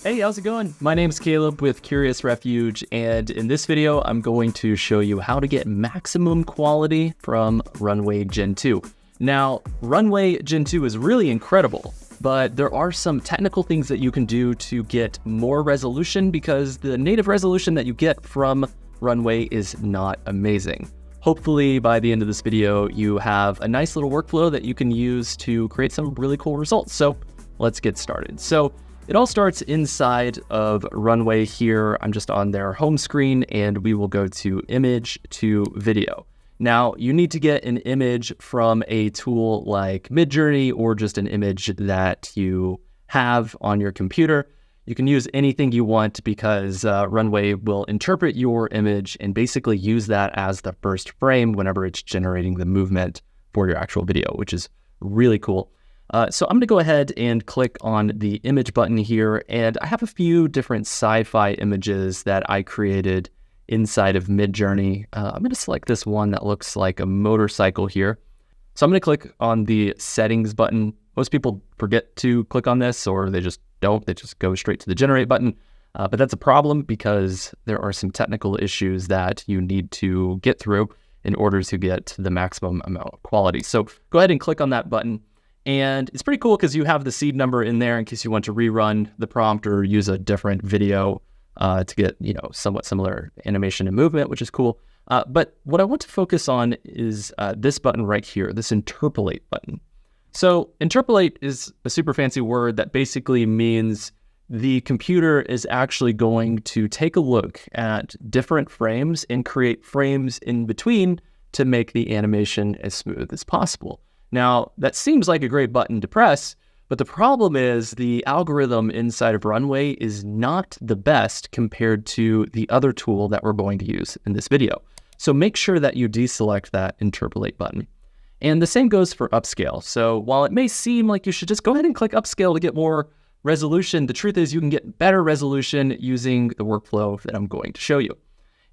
Hey, how's it going? My name's Caleb with Curious Refuge, and in this video, I'm going to show you how to get maximum quality from Runway Gen 2. Now, Runway Gen 2 is really incredible, but there are some technical things that you can do to get more resolution because the native resolution that you get from Runway is not amazing. Hopefully, by the end of this video, you have a nice little workflow that you can use to create some really cool results. So let's get started. So it all starts inside of Runway here. I'm just on their home screen and we will go to image to video. Now you need to get an image from a tool like Midjourney or just an image that you have on your computer. You can use anything you want because Runway will interpret your image and basically use that as the first frame whenever it's generating the movement for your actual video, which is really cool. So I'm going to go ahead and click on the image button here, and I have a few different sci-fi images that I created inside of Midjourney. I'm going to select this one that looks like a motorcycle here. So I'm going to click on the settings button. Most people forget to click on this, or they just don't. They just go straight to the generate button. But that's a problem because there are some technical issues that you need to get through in order to get the maximum amount of quality. So go ahead and click on that button. And it's pretty cool because you have the seed number in there in case you want to rerun the prompt or use a different video to get, somewhat similar animation and movement, which is cool. But what I want to focus on is this button right here, this interpolate button. So interpolate is a super fancy word that basically means the computer is actually going to take a look at different frames and create frames in between to make the animation as smooth as possible. Now, that seems like a great button to press, but the problem is the algorithm inside of Runway is not the best compared to the other tool that we're going to use in this video. So make sure that you deselect that interpolate button. And the same goes for upscale. So while it may seem like you should just go ahead and click upscale to get more resolution, the truth is you can get better resolution using the workflow that I'm going to show you.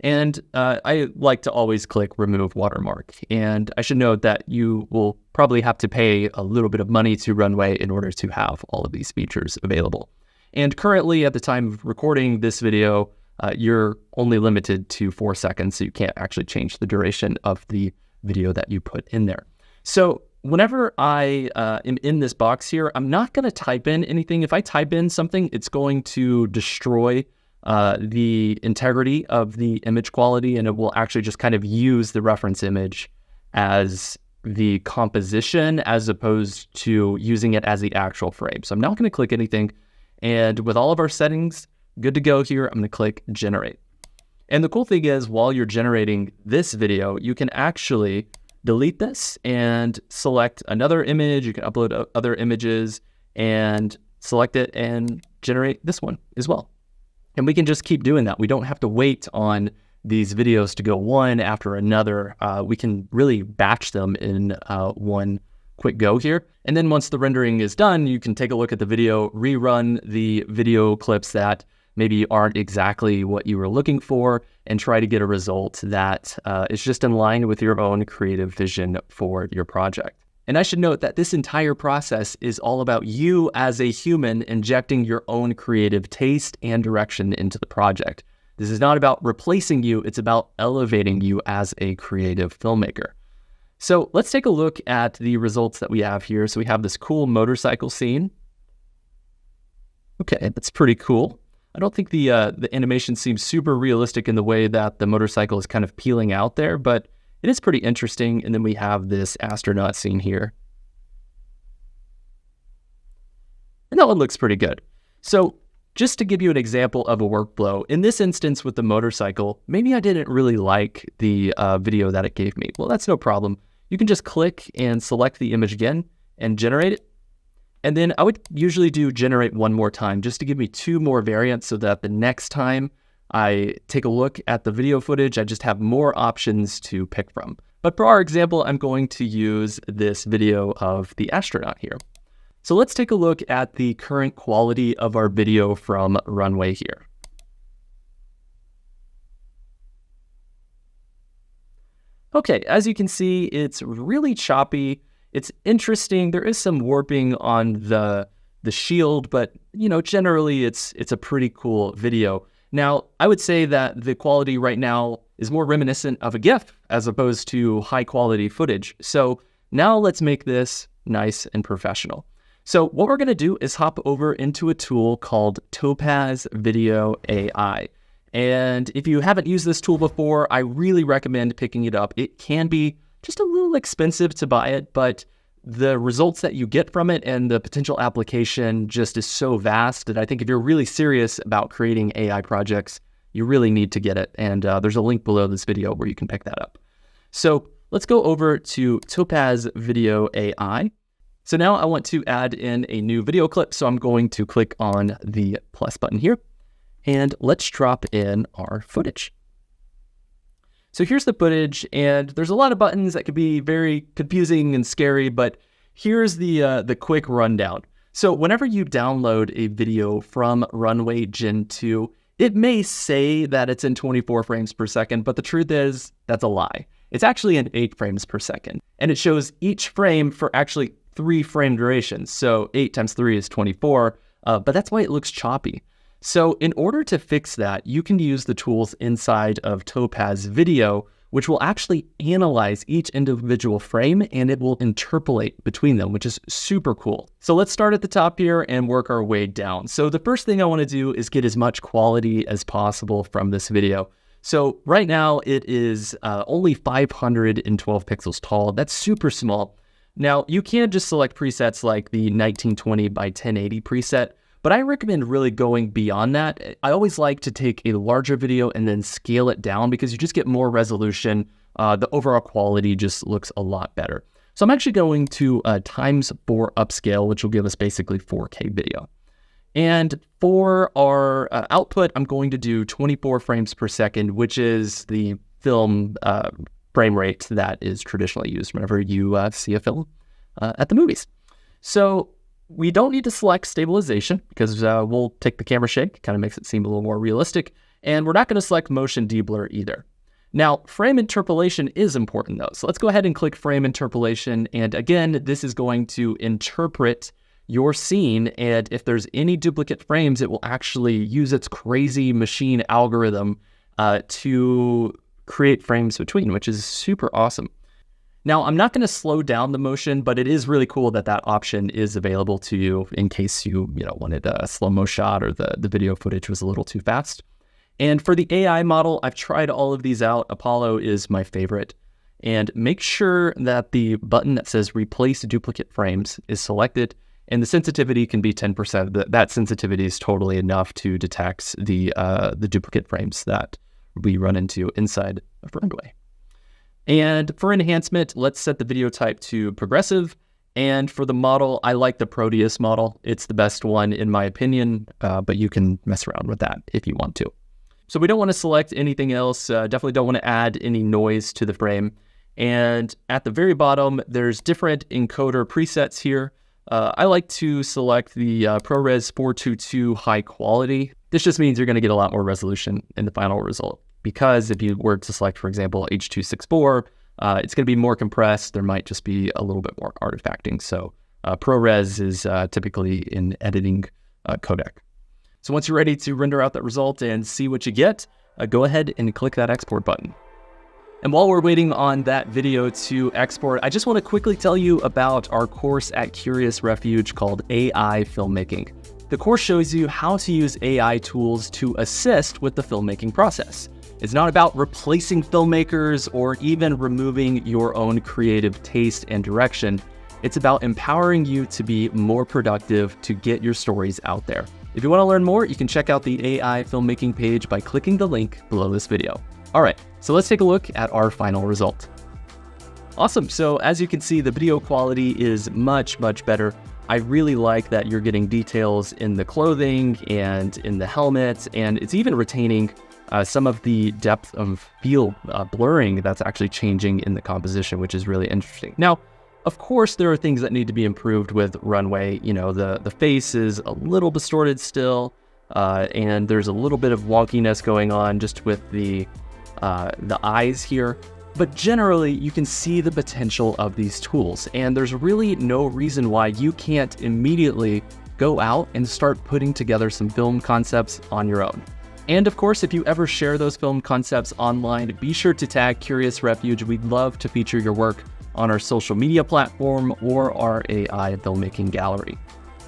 And I like to always click remove watermark. And I should note that you will probably have to pay a little bit of money to Runway in order to have all of these features available. And currently at the time of recording this video, you're only limited to 4 seconds, so you can't actually change the duration of the video that you put in there. So whenever I am in this box here, I'm not going to type in anything. If I type in something, it's going to destroy the integrity of the image quality, and it will actually just kind of use the reference image as the composition as opposed to using it as the actual frame. So I'm not going to click anything. And with all of our settings good to go here, I'm going to click generate. And the cool thing is while you're generating this video, you can actually delete this and select another image. You can upload other images and select it and generate this one as well. And we can just keep doing that. We don't have to wait on these videos to go one after another. We can really batch them in one quick go here. And then once the rendering is done, you can take a look at the video, rerun the video clips that maybe aren't exactly what you were looking for, and try to get a result that is just in line with your own creative vision for your project. And I should note that this entire process is all about you as a human injecting your own creative taste and direction into the project. This is not about replacing you, it's about elevating you as a creative filmmaker. So let's take a look at the results that we have here. So we have this cool motorcycle scene. Okay, that's pretty cool. I don't think the animation seems super realistic in the way that the motorcycle is kind of peeling out there, but it is pretty interesting. And then we have this astronaut scene here. And that one looks pretty good. So just to give you an example of a workflow, in this instance with the motorcycle, maybe I didn't really like the video that it gave me. Well, that's no problem. You can just click and select the image again and generate it. And then I would usually do generate one more time just to give me 2 more variants so that the next time I take a look at the video footage, I just have more options to pick from. But for our example, I'm going to use this video of the astronaut here. So let's take a look at the current quality of our video from Runway here. Okay, as you can see, it's really choppy. It's interesting. There is some warping on the the shield, but generally it's a pretty cool video. Now, I would say that the quality right now is more reminiscent of a GIF as opposed to high quality footage. So now let's make this nice and professional. So what we're gonna do is hop over into a tool called Topaz Video AI. And if you haven't used this tool before, I really recommend picking it up. It can be just a little expensive to buy it, but the results that you get from it and the potential application just is so vast that I think if you're really serious about creating AI projects, you really need to get it. And there's a link below this video where you can pick that up. So let's go over to Topaz Video AI. So now I want to add in a new video clip. So I'm going to click on the plus button here and let's drop in our footage. So here's the footage, and there's a lot of buttons that could be very confusing and scary, but here's the quick rundown. So whenever you download a video from Runway Gen 2, it may say that it's in 24 frames per second, but the truth is that's a lie. It's actually in 8 frames per second, and it shows each frame for actually 3 frame durations. So 8 times 3 is 24, but that's why it looks choppy. So in order to fix that, you can use the tools inside of Topaz Video, which will actually analyze each individual frame and it will interpolate between them, which is super cool. So let's start at the top here and work our way down. So the first thing I want to do is get as much quality as possible from this video. So right now it is only 512 pixels tall. That's super small. Now you can just select presets like the 1920 by 1080 preset, but I recommend really going beyond that. I always like to take a larger video and then scale it down because you just get more resolution. The overall quality just looks a lot better. So I'm actually going to ×4 upscale, which will give us basically 4K video. And for our output, I'm going to do 24 frames per second, which is the film frame rate that is traditionally used whenever you see a film at the movies. So we don't need to select stabilization because we'll take the camera shake, kind of makes it seem a little more realistic. And we're not going to select motion deblur either. Now, frame interpolation is important though. So let's go ahead and click frame interpolation. And again, this is going to interpret your scene. And if there's any duplicate frames, it will actually use its crazy machine algorithm to create frames between, which is super awesome. Now, I'm not going to slow down the motion, but it is really cool that that option is available to you in case you wanted a slow-mo shot or the video footage was a little too fast. And for the AI model, I've tried all of these out. Apollo is my favorite. And make sure that the button that says replace duplicate frames is selected, and the sensitivity can be 10%. That sensitivity is totally enough to detect the duplicate frames that we run into inside of Runway. And for enhancement, let's set the video type to progressive. And for the model, I like the Proteus model. It's the best one in my opinion, but you can mess around with that if you want to. So we don't want to select anything else. Definitely don't want to add any noise to the frame. And at the very bottom, there's different encoder presets here. I like to select the ProRes 422 high quality. This just means you're going to get a lot more resolution in the final result. Because if you were to select, for example, H.264, it's going to be more compressed. There might just be a little bit more artifacting. So ProRes is typically an editing codec. So once you're ready to render out that result and see what you get, go ahead and click that export button. And while we're waiting on that video to export, I just want to quickly tell you about our course at Curious Refuge called AI Filmmaking. The course shows you how to use AI tools to assist with the filmmaking process. It's not about replacing filmmakers or even removing your own creative taste and direction. It's about empowering you to be more productive to get your stories out there. If you want to learn more, you can check out the AI filmmaking page by clicking the link below this video. All right, so let's take a look at our final result. Awesome, so as you can see, the video quality is much better. I really like that you're getting details in the clothing and in the helmet, and it's even retaining some of the depth of field blurring that's actually changing in the composition, which is really interesting. Now, of course, there are things that need to be improved with Runway. The face is a little distorted still, and there's a little bit of wonkiness going on just with the eyes here. But generally, you can see the potential of these tools, and there's really no reason why you can't immediately go out and start putting together some film concepts on your own. And of course, if you ever share those film concepts online, be sure to tag Curious Refuge. We'd love to feature your work on our social media platform or our AI filmmaking gallery.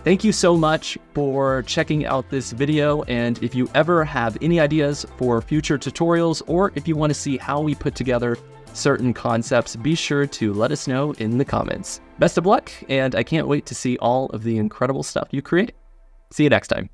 Thank you so much for checking out this video. And if you ever have any ideas for future tutorials, or if you want to see how we put together certain concepts, be sure to let us know in the comments. Best of luck, and I can't wait to see all of the incredible stuff you create. See you next time.